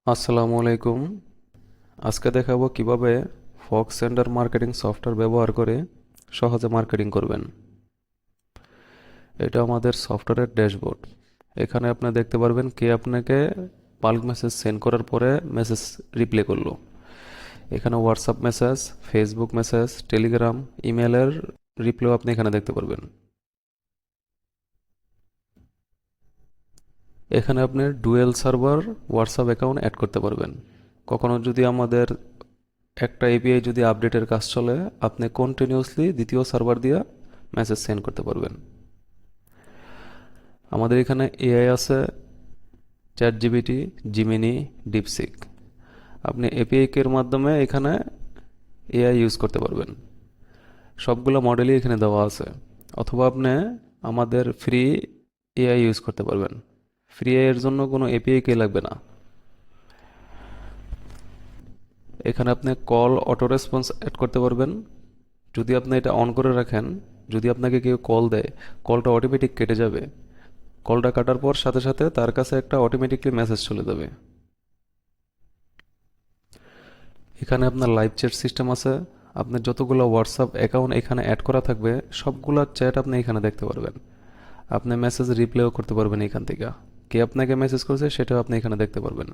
আসসালামু আলাইকুম। আজকে দেখাবো কিভাবে ফগ সেন্ডার মার্কেটিং সফটওয়্যার ব্যবহার করে সহজে মার্কেটিং করবেন। এটা আমাদের সফটওয়্যারের ড্যাশবোর্ড। এখানে আপনি দেখতে পারবেন কে আপনাকে বাল্ক মেসেজ সেন্ড করার পরে মেসেজ রিপ্লাই করলো। এখানে WhatsApp message, Facebook message, Telegram, ইমেলের রিপ্লাই আপনি এখানে দেখতে পারবেন। এখানে আপনি dual server WhatsApp account add করতে পারবেন। কখনো যদি আমাদের একটা এপিআই যদি আপডেটের কাজ চলে, আপনি কন্টিনিউয়াসলি দ্বিতীয় সার্ভার দিয়ে মেসেজ সেন্ড করতে পারবেন। আমাদের এখানে এআই আছে, চ্যাট জিপিটি, জিমিনি, ডিপসিক। আপনি এপিআই এর মাধ্যমে এখানে এআই ইউজ করতে পারবেন। সবগুলো মডেলই এখানে দেওয়া আছে। অথবা আপনি আমাদের ফ্রি এআই ইউজ করতে পারবেন। ফ্রি এআই এর জন্য কোনো এপিআই কে লাগবে না। এখানে আপনি কল অটো রেসপন্স অ্যাড করতে পারবেন। যদি আপনি এটা অন করে রাখেন, যদি আপনাকে কেউ কল দেয়, কলটা অটোমেটিক কেটে যাবে। কলটা কাটার পর সাথে সাথে তার কাছে একটা অটোমেটিকলি মেসেজ চলে যাবে। এখানে আপনার লাইভ চ্যাট সিস্টেম আছে। আপনার যতগুলো হোয়াটসঅ্যাপ অ্যাকাউন্ট এখানে অ্যাড করা থাকবে, সবগুলো চ্যাট আপনি এখানে দেখতে পারবেন। আপনি মেসেজ রিপ্লাইও করতে পারবেন এখান থেকে। কে আপনাকে মেসেজ করেছে সেটাও আপনি এখানে দেখতে পারবেন।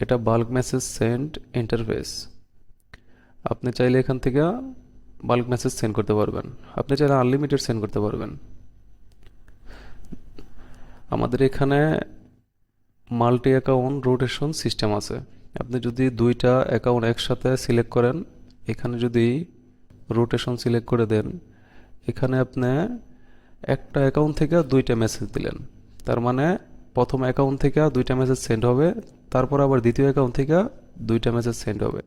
এটা বাল্ক মেসেজ সেন্ড ইন্টারফেস। আপনি চাইলে এখান থেকে বাল্ক মেসেজ সেন্ড করতে পারবেন। আপনি চাইলে আনলিমিটেড সেন্ড করতে পারবেন। আমাদের এখানে মাল্টি অ্যাকাউন্ট রোটেশন সিস্টেম আছে। আপনি যদি দুইটা অ্যাকাউন্ট একসাথে সিলেক্ট করেন, এখানে যদি রোটেশন সিলেক্ট করে দেন, এখানে আপনি একটা অ্যাকাউন্ট থেকে দুইটা মেসেজ দিলেন। তার মানে প্রথম অ্যাকাউন্ট থেকে দুইটা মেসেজ সেন্ড হবে, তারপর আবার দ্বিতীয় অ্যাকাউন্ট থেকে দুইটা মেসেজ সেন্ড হবে।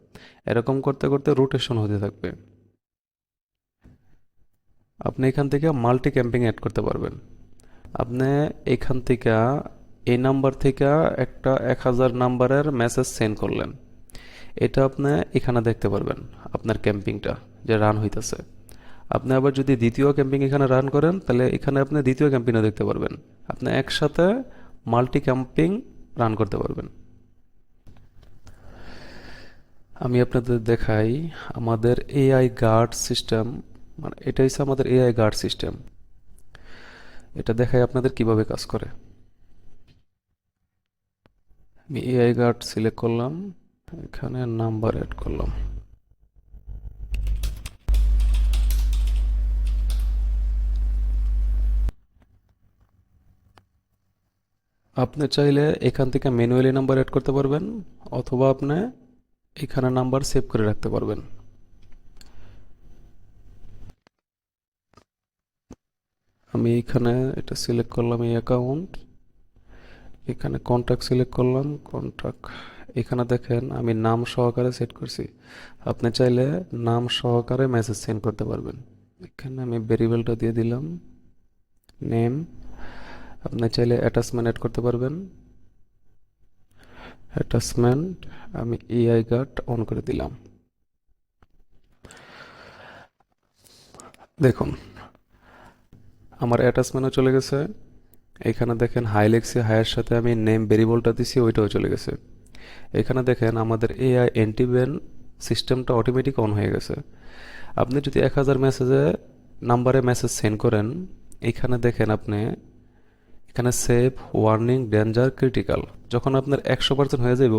এরকম করতে করতে রোটেশন হতে থাকবে। আপনি এখান থেকে মাল্টি ক্যাম্পিং অ্যাড করতে পারবেন। আপনি এখান থেকে এই নাম্বার থেকে একটা 1000 নাম্বারের মেসেজ সেন্ড করলেন, এটা আপনি এখানে দেখতে পারবেন আপনার ক্যাম্পিংটা যে রান হইতেছে। আপনি আবার যদি দ্বিতীয় ক্যাম্পিং এখানে রান করেন, তাহলে এখানে আপনি দ্বিতীয় ক্যাম্পিংও দেখতে পারবেন। আপনি একসাথে মাল্টি ক্যাম্পিং রান করতে পারবেন। আমি আপনাদের দেখাই আমাদের এআই গার্ড সিস্টেম। মানে এটা হচ্ছে আমাদের এআই গার্ড সিস্টেম। এটা দেখাই আপনাদের কিভাবে কাজ করে। আমি এআই গার্ড সিলেক্ট করলাম, এখানে নাম্বার অ্যাড করলাম। আপনি চাইলে এখান থেকে ম্যানুয়ালি নাম্বার অ্যাড করতে পারবেন, অথবা আপনি এখানে নাম্বার সেভ করে রাখতে পারবেন। আমি এখানে এটা সিলেক্ট করলাম, এই অ্যাকাউন্ট। এখানে কন্ট্যাক্ট সিলেক্ট করলাম, কন্ট্যাক্ট। এখানে দেখেন আমি নাম সহকারে সেট করছি। আপনি চাইলে নাম সহকারে মেসেজ সেন্ড করতে পারবেন। এখানে আমি ভেরিয়েবলটা দিয়ে দিলাম নেম। আপনি চাইলে অ্যাটাচমেন্ট অ্যাড করতে পারবেন। অ্যাটাচমেন্ট আমি এআই গার্ড অন করে দিলাম। দেখুন আমার অ্যাটাচমেন্টও চলে গেছে। এখানে দেখেন হাই লেখছি, হাইয়ের সাথে আমি নেম ভেরিয়েবলটা দিছি, ওইটাও চলে গেছে। এখানে দেখেন আমাদের এআই অ্যান্টিভেন সিস্টেমটা অটোমেটিক অন হয়ে গেছে। আপনি যদি 1000 মেসেজে নাম্বারে মেসেজ সেন্ড করেন, এখানে দেখেন আপনি এখানে সেভ ওয়ার্নিং ডেঞ্জার ক্রিটিক্যাল। যখন আপনার 100% হয়ে যাব,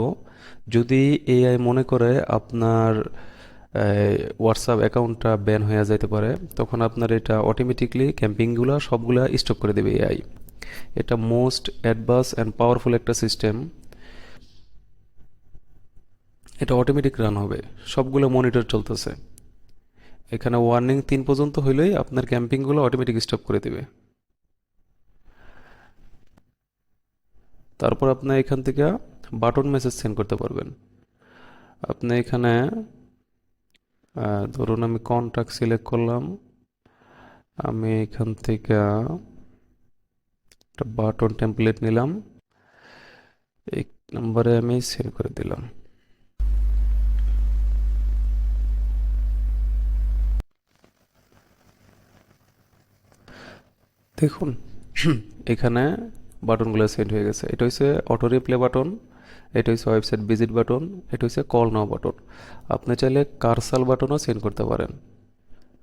যদি এআই মনে করে আপনার হোয়াটসঅ্যাপ অ্যাকাউন্টটা ব্যান হয়ে যেতে পারে, তখন আপনার এটা অটোমেটিকলি ক্যাম্পিংগুলো সবগুলা স্টপ করে দেবে এআই। এটা মোস্ট অ্যাডভান্স অ্যান্ড পাওয়ারফুল একটা সিস্টেম। এটা অটোমেটিক রান হবে, সবগুলো মনিটর চলতেছে। এখানে ওয়ার্নিং 3 পর্যন্ত হইলেই আপনার ক্যাম্পিংগুলো অটোমেটিক স্টপ করে দেবে। তারপর আপনি এখান থেকে বাটন মেসেজ সেন্ড করতে পারবেন। আপনি এখানে ধরুন আমি কন্ট্যাক্ট সিলেক্ট করলাম, আমি এখান থেকে একটা বাটন টেমপ্লেট নিলাম, এই নাম্বারে আমি সেন্ড করে দিলাম। দেখুন এখানে বাটনগুলো সেন্ড হয়ে গেছে। এটা হচ্ছে অটো রিপ্লে বাটন, এটা হচ্ছে ওয়েবসাইট ভিজিট বাটন, এটা হচ্ছে কল নাও বাটন। আপনি চাইলে কার্সাল বাটনও সেন্ড করতে পারেন।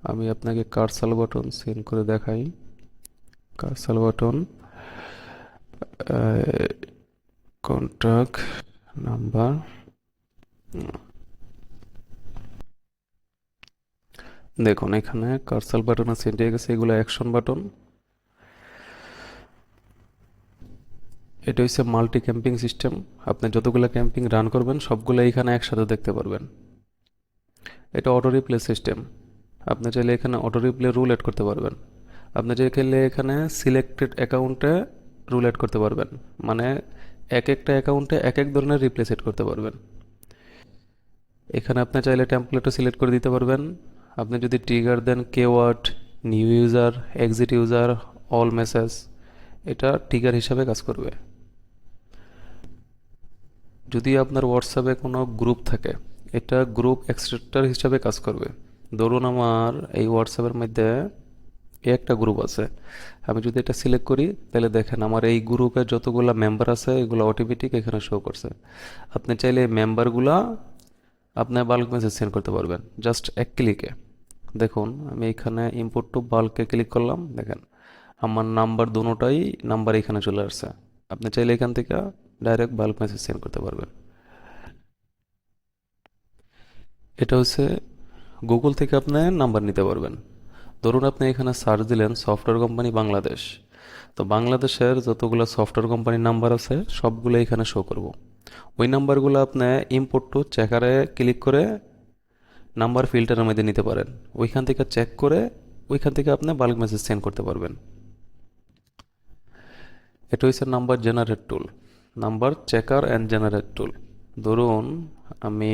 আমি আপনাকে কার্সাল বাটন সেন্ড করে দেখাই। কার্সাল বাটন, কন্ট্যাক্ট নাম্বার, দেখুন এখানে কার্সাল বাটনে সেন্ড হয়ে গেছে। এগুলো অ্যাকশন বাটন। এটা হচ্ছে মাল্টি ক্যাম্পিং সিস্টেম। আপনি যতগুলো ক্যাম্পিং রান করবেন সবগুলো এখানে একসাথে দেখতে পারবেন। এটা অটো রিপ্লে সিস্টেম। আপনি চাইলে এখানে অটো রিপ্লে রুল এড করতে পারবেন। আপনি চাইলে এখানে সিলেক্টেড অ্যাকাউন্টে রুল এড করতে পারবেন, মানে এক একটা অ্যাকাউন্টে এক এক ধরনের রিপ্লে সেট করতে পারবেন। এখানে আপনি চাইলে টেমপ্লেটও সিলেক্ট করে দিতে পারবেন। আপনি যদি ট্রিগার দেন keyword, new user, exit user, all message, এটা ট্রিগার হিসাবে কাজ করবে। যদি আপনার হোয়াটসঅ্যাপে কোনো গ্রুপ থাকে, এটা গ্রুপ এক্সট্রাক্টর হিসাবে কাজ করবে। ধরুন আমার এই হোয়াটসঅ্যাপের মধ্যে একটা গ্রুপ আছে, আমি যদি এটা সিলেক্ট করি তাহলে দেখেন আমার এই গ্রুপে যতগুলো মেম্বার আছে এগুলো অটোমেটিক এখানে শো করছে। আপনি চাইলে এই মেম্বারগুলা আপনার বাল্ক মেসেজ সেন্ড করতে পারবেন জাস্ট এক ক্লিকে। দেখুন আমি এখানে ইম্পোর্ট টু বাল্কে ক্লিক করলাম, দেখেন আমার নাম্বার দুটোটাই নাম্বার এখানে চলে আসছে। আপনি চাইলে এখান থেকে ডাইরেক্ট বাল্ক মেসেজ সেন্ড করতে পারবেন। এটা হচ্ছে গুগল থেকে আপনি নাম্বার নিতে পারবেন। ধরুন আপনি এখানে সার্চ দিলেন সফটওয়্যার কোম্পানি বাংলাদেশ, তো বাংলাদেশের যতগুলো সফটওয়্যার কোম্পানির নাম্বার আছে সবগুলো এখানে শো করব। ওই নাম্বারগুলো আপনি ইম্পোর্ট টু চেকারে ক্লিক করে নাম্বার ফিল্টারের মধ্যে নিতে পারেন। ওইখান থেকে চেক করে ওইখান থেকে আপনি বাল্ক মেসেজ সেন্ড করতে পারবেন। এটা হচ্ছে number generate tool, number checker and generate tool. ধরুন আমি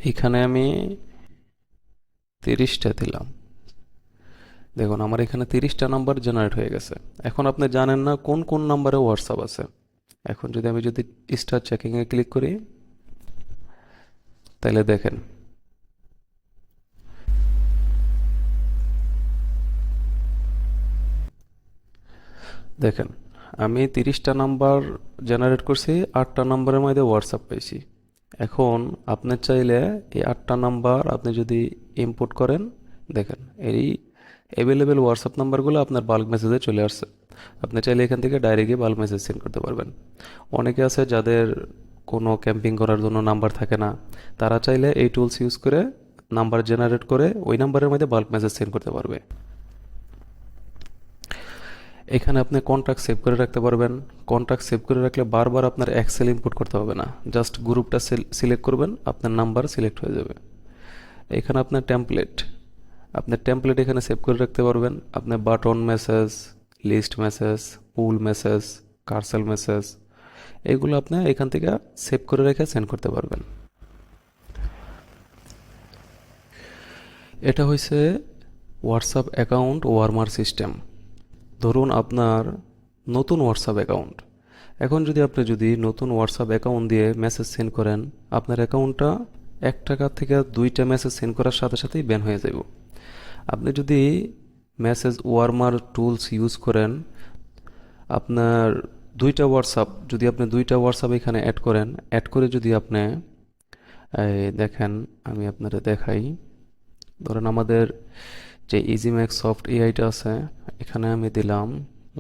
এখানে 30টা দিলাম, দেখুন আমার এখানে 30টা নাম্বার জেনারেট হয়ে গেছে। এখন আপনি জানেন না কোন কোন নাম্বারে হোয়াটসঅ্যাপ আছে। এখন আমি যদি স্টার চেকিংয়ে ক্লিক করি তাহলে দেখেন দেখেন আমি 30টা নাম্বার জেনারেট করছি, 8টা নাম্বারের মধ্যে হোয়াটসঅ্যাপ পাইছি। এখন আপনি চাইলে এই 8টা নাম্বার আপনি যদি ইম্পোর্ট করেন, দেখেন এই অ্যাভেলেবেল হোয়াটসঅ্যাপ নাম্বারগুলো আপনার বাল্ক মেসেজে চলে আসছে। আপনি চাইলে এখান থেকে ডাইরেক্টলি বাল্ক মেসেজ সেন্ড করতে পারবেন। অনেকে আছে যাদের কোনো ক্যাম্পিং করার জন্য নাম্বার থাকে না, তারা চাইলে এই টুলস ইউজ করে নাম্বার জেনারেট করে ওই নাম্বারের মধ্যে বাল্ক মেসেজ সেন্ড করতে পারবে। এখানে আপনি কন্ট্যাক্ট সেভ করে রাখতে পারবেন। কন্ট্যাক্ট সেভ করে রাখলে বারবার আপনার এক্সেল ইনপুট করতে হবে না, জাস্ট গ্রুপটা সিলেক্ট করবেন, আপনার নাম্বার সিলেক্ট হয়ে যাবে। এখানে আপনার টেমপ্লেট এখানে সেভ করে রাখতে পারবেন। আপনি বাটন মেসেজ, লিস্ট মেসেজ, পুল মেসেজ, কার্সেল মেসেজ, এগুলো আপনি এখান থেকে সেভ করে রেখে সেন্ড করতে পারবেন। এটা হয়েছে হোয়াটসঅ্যাপ অ্যাকাউন্ট ওয়ার্মার সিস্টেম। ধরুন আপনার নতুন হোয়াটসঅ্যাপ অ্যাকাউন্ট, এখন আপনি নতুন হোয়াটসঅ্যাপ অ্যাকাউন্ট দিয়ে মেসেজ সেন্ড করেন, আপনার অ্যাকাউন্টটা 1 টাকা থেকে 2টা মেসেজ সেন্ড করার সাথে সাথেই ব্যান হয়ে যাব। আপনি যদি মেসেজ ওয়ার্মার টুলস ইউজ করেন, আপনার আপনি 2টা হোয়াটসঅ্যাপ এখানে অ্যাড করেন, অ্যাড করে যদি আপনি দেখেন আমি আপনাদের দেখাই। ধরেন আমাদের যে ইজিম্যাক্স সফট এআইটা আছে, এখানে আমি দিলাম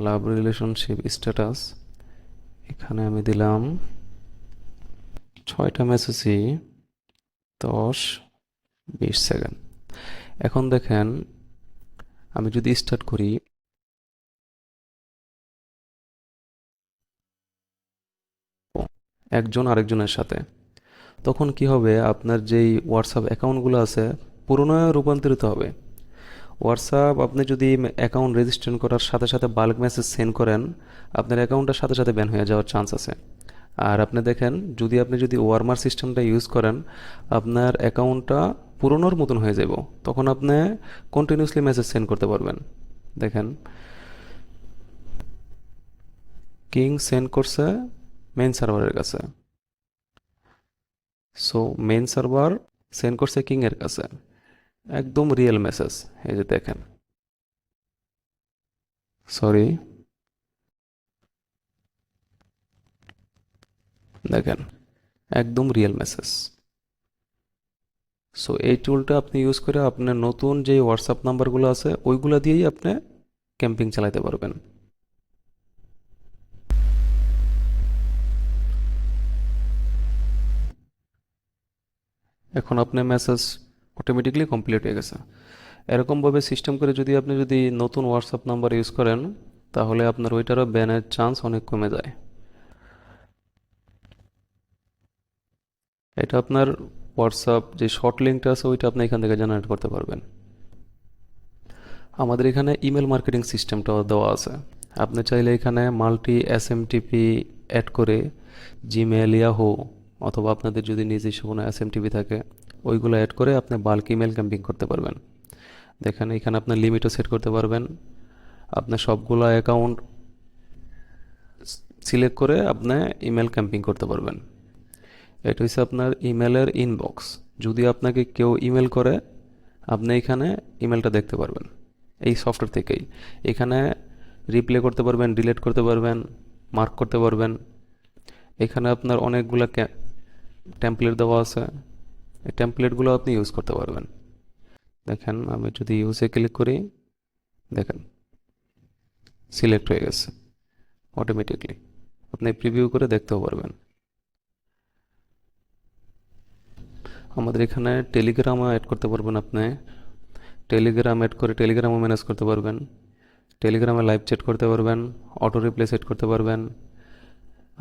লাভ রিলেশনশিপ স্ট্যাটাস, এখানে আমি দিলাম 6টা মেসেজই 10-20 সেকেন্ড। এখন দেখেন আমি যদি স্টার্ট করি, একজন আরেকজনের সাথে, তখন কি হবে, আপনার যেই হোয়াটসঅ্যাপ অ্যাকাউন্টগুলো আছে পুরোনো রূপান্তরিত হবে। হোয়াটসঅ্যাপ আপনি যদি অ্যাকাউন্ট রেজিস্ট্রেশন করার সাথে সাথে বাল্ক মেসেজ সেন্ড করেন, আপনার অ্যাকাউন্টটার সাথে সাথে ব্যান হয়ে যাওয়ার চান্স আছে। আর আপনি দেখেন আপনি যদি ওয়ার্মার সিস্টেমটা ইউজ করেন, আপনার অ্যাকাউন্টটা পুরনোর মতন হয়ে যাব, তখন আপনি কন্টিনিউসলি মেসেজ সেন্ড করতে পারবেন। দেখেন কিং সেন্ড করছে মেইন সার্ভারের কাছে, সো মেইন সার্ভার সেন্ড করছে কিং এর কাছে। একদম রিয়েল মেসেজ। এই যে দেখেন, সরি, দেখেন, একদম রিয়েল মেসেজ। সো এই টুলটা আপনি ইউজ করে আপনার নতুন যে হোয়াটসঅ্যাপ নাম্বারগুলো আছে ওইগুলো দিয়েই আপনি ক্যাম্পিং চালাতে পারবেন। এখন আপনার মেসেজ অটোমেটিকলি কমপ্লিট হয়ে গেছে। এরকমভাবে সিস্টেম করে যদি আপনি নতুন হোয়াটসঅ্যাপ নাম্বার ইউজ করেন, তাহলে আপনার ওইটারও ব্যানের চান্স অনেক কমে যায়। এটা আপনার হোয়াটসঅ্যাপ যে শর্ট লিঙ্কটা আছে ওইটা আপনি এখান থেকে জেনারেট করতে পারবেন। আমাদের এখানে ইমেল মার্কেটিং সিস্টেমটাও দেওয়া আছে। আপনি চাইলে এখানে মাল্টি এসএমটিপি অ্যাড করে জিমেল, ইয়াহু অথবা আপনাদের যদি নিজস্ব কোনো এসএমটিপি থাকে ওইগুলো অ্যাড করে আপনি বাল্ক ইমেল ক্যাম্পিং করতে পারবেন। দেখেন এখানে আপনার লিমিটও সেট করতে পারবেন। আপনার সবগুলো অ্যাকাউন্ট সিলেক্ট করে আপনি ইমেল ক্যাম্পিং করতে পারবেন। এটা হচ্ছে আপনার ইমেলের ইনবক্স। যদি আপনাকে কেউ ইমেল করে, আপনি এখানে ইমেলটা দেখতে পারবেন এই সফটওয়্যার থেকেই। এখানে রিপ্লে করতে পারবেন, ডিলিট করতে পারবেন, মার্ক করতে পারবেন। এখানে আপনার অনেকগুলো টেমপ্লেট দেওয়া আছে, এই টেমপ্লেটগুলো আপনি ইউজ করতে পারবেন। দেখেন আমি যদি ইউজে ক্লিক করি, দেখেন সিলেক্ট হয়ে গেছে অটোমেটিকলি। আপনি প্রিভিউ করে দেখতেও পারবেন। আমাদের এখানে টেলিগ্রামও অ্যাড করতে পারবেন আপনি। টেলিগ্রাম অ্যাড করে টেলিগ্রামও ম্যানেজ করতে পারবেন। টেলিগ্রামে লাইভ চ্যাট করতে পারবেন, অটো রিপ্লে সেট করতে পারবেন।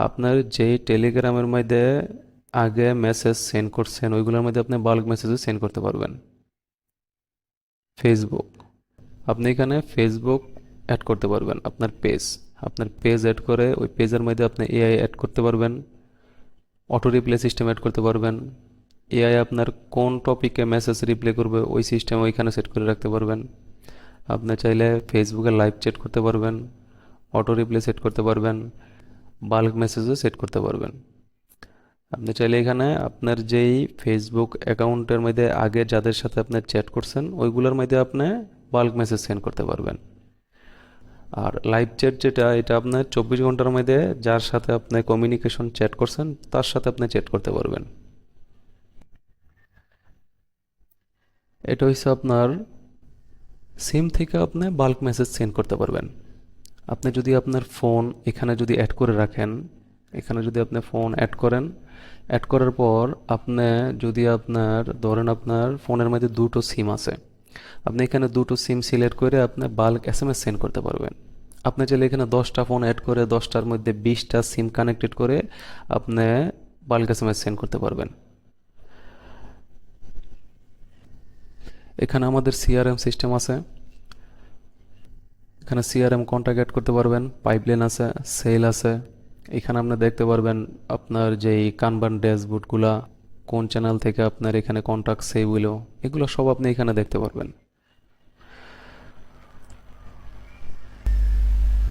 আপনার যেই টেলিগ্রামের মধ্যে আগে মেসেজ সেন্ড করছেন ওইগুলোর মধ্যে আপনি বাল্ক মেসেজও সেন্ড করতে পারবেন। ফেসবুক, আপনি এখানে ফেসবুক অ্যাড করতে পারবেন। আপনার পেজ অ্যাড করে ওই পেজের মধ্যে আপনি এআই অ্যাড করতে পারবেন, অটো রিপ্লে সিস্টেম অ্যাড করতে পারবেন। এআই আপনার কোন টপিকে মেসেজ রিপ্লে করবে ওই সিস্টেম ওইখানে সেট করে রাখতে পারবেন। আপনি চাইলে ফেসবুকে লাইভ চ্যাট করতে পারবেন, অটো রিপ্লে সেট করতে পারবেন, বাল্ক মেসেজও সেট করতে পারবেন। আপনি চাইলে এখানে আপনার যেই ফেসবুক অ্যাকাউন্টের মধ্যে আগে যাদের সাথে আপনি চ্যাট করছেন ওইগুলোর মধ্যে আপনি বাল্ক মেসেজ সেন্ড করতে পারবেন। আর লাইভ চ্যাট যেটা, এটা আপনার 24 ঘন্টার মধ্যে যার সাথে আপনি কমিউনিকেশন চ্যাট করছেন তার সাথে আপনি চ্যাট করতে পারবেন। এটা হচ্ছে আপনার সিম থেকে আপনি বাল্ক মেসেজ সেন্ড করতে পারবেন। আপনি যদি আপনার ফোন এখানে যদি অ্যাড করে রাখেন, এখানে যদি আপনি ফোন অ্যাড করেন, অ্যাড করার পর আপনি যদি আপনার ধরেন আপনার ফোনের মধ্যে দুটো সিম আছে, আপনি এখানে দুটো সিম সিলেক্ট করে আপনি বাল্ক এসএমএস সেন্ড করতে পারবেন। আপনি চাইলে এখানে 10টা ফোন অ্যাড করে 10টার মধ্যে 20টা সিম কানেক্টেড করে আপনি বাল্ক এসএমএস সেন্ড করতে পারবেন। এখানে আমাদের সিআরএম সিস্টেম আছে। এখানে সিআরএম কন্ট্যাক্ট অ্যাড করতে পারবেন, পাইপলাইন আছে, সেল আছে। এখানে আপনি দেখতে পারবেন আপনার যেই কানবান ড্যাশবোর্ডগুলা, কোন চ্যানেল থেকে আপনার এখানে কন্ট্যাক্ট সেভ হইলো, এগুলো সব আপনি এখানে দেখতে পারবেন।